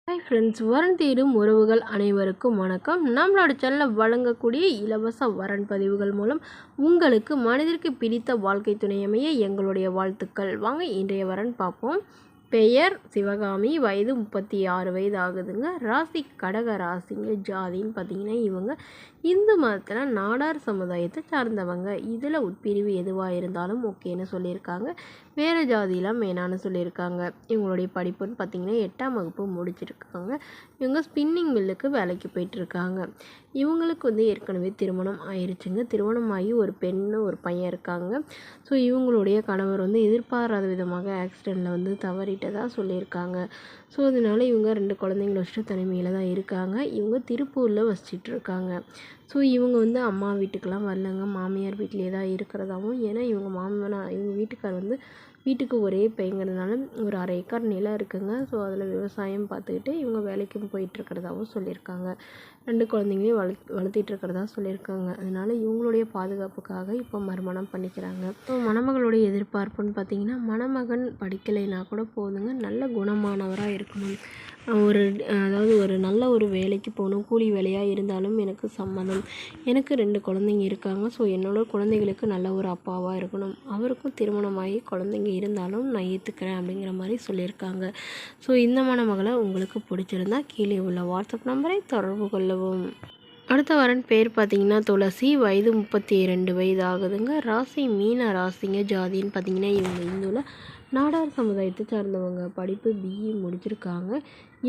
Hi friends, வரன் தேடும் உறவுகள் அனைவருக்கும் வணக்கம். நம்மளோட சேனலில் வழங்கக்கூடிய இலவச வரன் பதிவுகள் மூலம் உங்களுக்கு மனதிற்கு பிடித்த வாழ்க்கை துணை அமைய எங்களுடைய வாழ்த்துக்கள். வாங்க இன்றைய வரன் பார்ப்போம். பெயர் சிவகாமி, வயது 36 வயது ஆகுதுங்க. ராசி கடக ராசிங்க. ஜாதின்னு பார்த்தீங்கன்னா இவங்க இந்து மதத்தில் நாடார் சமுதாயத்தை சார்ந்தவங்க. இதில் உட்பிரிவு எதுவாக இருந்தாலும் ஓகேன்னு சொல்லியிருக்காங்க. வேறு ஜாதியெலாம் வேணான்னு சொல்லியிருக்காங்க. இவங்களுடைய படிப்புன்னு பார்த்திங்கன்னா 8ஆம் வகுப்பு முடிச்சிருக்காங்க. இவங்க ஸ்பின்னிங் மில்லுக்கு வேலைக்கு போயிட்டுருக்காங்க. இவங்களுக்கு ஏற்கனவே திருமணம் ஆயிடுச்சுங்க. திருமணமாகி ஒரு பெண்ணு ஒரு பையன் இருக்காங்க. ஸோ இவங்களுடைய கணவர் எதிர்பாராத விதமாக ஆக்சிடெண்ட்டில் தவறிட்டதாக சொல்லியிருக்காங்க. ஸோ அதனால் இவங்க 2 குழந்தைங்கள வச்சுட்டு தனிமையில் தான் இருக்காங்க. இவங்க திருப்பூரில் வசிச்சிட்ருக்காங்க. ஸோ இவங்க அம்மா வீட்டுக்கெலாம் வரலங்க. மாமியார் வீட்டிலே தான் இருக்கிறதாகவும், ஏன்னா இவங்க வீட்டுக்கார் வீட்டுக்கு ஒரே பையங்கிறதுனால ஒரு 1/2 ஏக்கர் நிலம் இருக்குங்க. ஸோ அதில் விவசாயம் பார்த்துக்கிட்டு இவங்க வேலைக்கும் போயிட்டுருக்கிறதாகவும் சொல்லியிருக்காங்க. 2 குழந்தைங்களையும் வளர்த்திட்டு இருக்கிறதா சொல்லியிருக்காங்க. அதனால் இவங்களுடைய பாதுகாப்புக்காக இப்போ மறுமணம் பண்ணிக்கிறாங்க. ஸோ மணமகளுடைய எதிர்பார்ப்புன்னு பார்த்திங்கன்னா, மணமகன் படிக்கலைன்னா கூட போதுங்க, நல்ல குணமானவராக இருக்கணும். அதாவது ஒரு நல்ல ஒரு வேலைக்கு போகணும். கூலி வேலையாக இருந்தாலும் எனக்கு சம்மதம். எனக்கு 2 குழந்தைங்க இருக்காங்க. ஸோ என்னோடய குழந்தைகளுக்கு நல்ல ஒரு அப்பாவாக இருக்கணும். அவருக்கும் திருமணமாகி குழந்தைங்க இருந்தாலும் நான் ஏற்றுக்கிறேன் அப்படிங்கிற மாதிரி சொல்லியிருக்காங்க. ஸோ இந்த மணமகளை உங்களுக்கு பிடிச்சிருந்தா கீழே உள்ள வாட்ஸ்அப் நம்பரை தொடர்பு கொள்ளவும். அடுத்த வரன் பேர் பார்த்திங்கன்னா துளசி, வயது 32 வயது ஆகுதுங்க. ராசி மீன ராசிங்க. ஜாதின்னு பார்த்திங்கன்னா இவங்க இந்துவில் நாடார் சமுதாயத்தை சார்ந்தவங்க. படிப்பு பிஇ முடிச்சிருக்காங்க.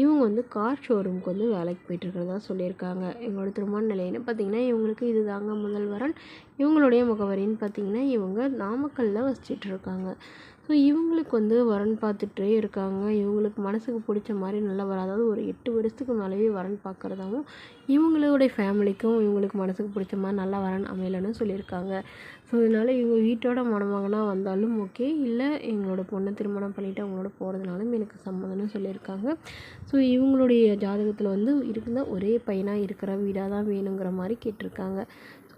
இவங்க கார் ஷோரூமுக்கு வேலைக்கு போயிட்டுருக்கிறதா சொல்லியிருக்காங்க. இவங்களோட திருமண நிலைன்னு பார்த்திங்கன்னா இவங்களுக்கு இது தாங்க முதல் வரன். இவங்களுடைய முகவரின்னு பார்த்திங்கன்னா இவங்க நாமக்கல்லில் வசிச்சிட்ருக்காங்க. ஸோ இவங்களுக்கு வரன் பார்த்துட்டே இருக்காங்க. இவங்களுக்கு மனசுக்கு பிடிச்ச மாதிரி நல்லா அதாவது ஒரு 8 வருஷத்துக்கு மேலேயே வரன் பார்க்குறதாவும், இவங்களுடைய ஃபேமிலிக்கும் இவங்களுக்கு மனசுக்கு பிடிச்ச மாதிரி நல்லா வரன் அமையலைன்னு சொல்லியிருக்காங்க. ஸோ இதனால் இவங்க வீட்டோட மணமகனாக வந்தாலும் ஓகே, இல்லை எங்களோட பொண்ணை திருமணம் பண்ணிவிட்டு அவங்களோட போகிறதுனாலும் எனக்கு சம்மதம்னு சொல்லியிருக்காங்க. ஸோ இவங்களுடைய ஜாதகத்தில் இருக்கிற ஒரே பையனாக இருக்கிற வீடாக தான் வேணுங்கிற மாதிரி கேட்டிருக்காங்க.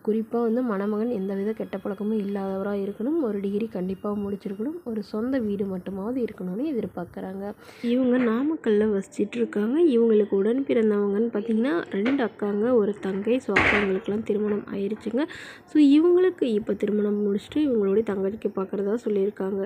குறிப்பாக மணமகன் எந்தவித கெட்ட பழக்கமும் இல்லாதவராக இருக்கணும். ஒரு டிகிரி கண்டிப்பாக முடிச்சிருக்கணும். ஒரு சொந்த வீடு மட்டுமாவது இருக்கணும்னு எதிர்பார்க்குறாங்க. இவங்க நாமக்கல்லில் வசிச்சிட்டு இருக்காங்க. இவங்களுக்கு உடன் பிறந்தவங்கன்னு பார்த்திங்கன்னா 2 அக்காங்க, ஒரு தங்கை. ஸோ அக்காங்களுக்கெல்லாம் திருமணம் ஆயிடுச்சுங்க. ஸோ இவங்களுக்கு இப்போ திருமணம் முடிச்சுட்டு இவங்களுடைய தங்கச்சிக்கு பார்க்குறதா சொல்லியிருக்காங்க.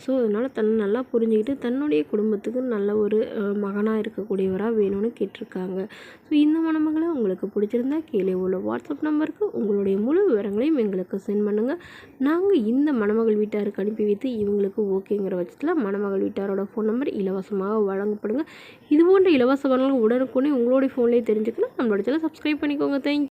ஸோ அதனால் தன்னை நல்லா புரிஞ்சுக்கிட்டு தன்னுடைய குடும்பத்துக்கு நல்ல ஒரு மகனாக இருக்கக்கூடியவராக வேணும்னு கேட்டிருக்காங்க. ஸோ இந்த மணமகளை உங்களுக்கு பிடிச்சிருந்தா கீழே உள்ள வாட்ஸ்அப் நம்பருக்கு உங்களுடைய முழு விவரங்களையும் எங்களுக்கு சென்ட் பண்ணுங்கள். நாங்கள் இந்த மணமகள் வீட்டாருக்கு அனுப்பி வைத்து இவங்களுக்கு ஓகேங்கிற பட்சத்தில் மணமகள் வீட்டாரோட ஃபோன் நம்பர் இலவசமாக வழங்கப்படுங்க. இது போன்ற இலவச வரன்கள் உடனுக்குடனே உங்களுடைய ஃபோன்லேயே தெரிஞ்சுக்கணும். நம்மளோட சேனலை சப்ஸ்கிரைப் பண்ணிக்கோங்க. தேங்க்யூ.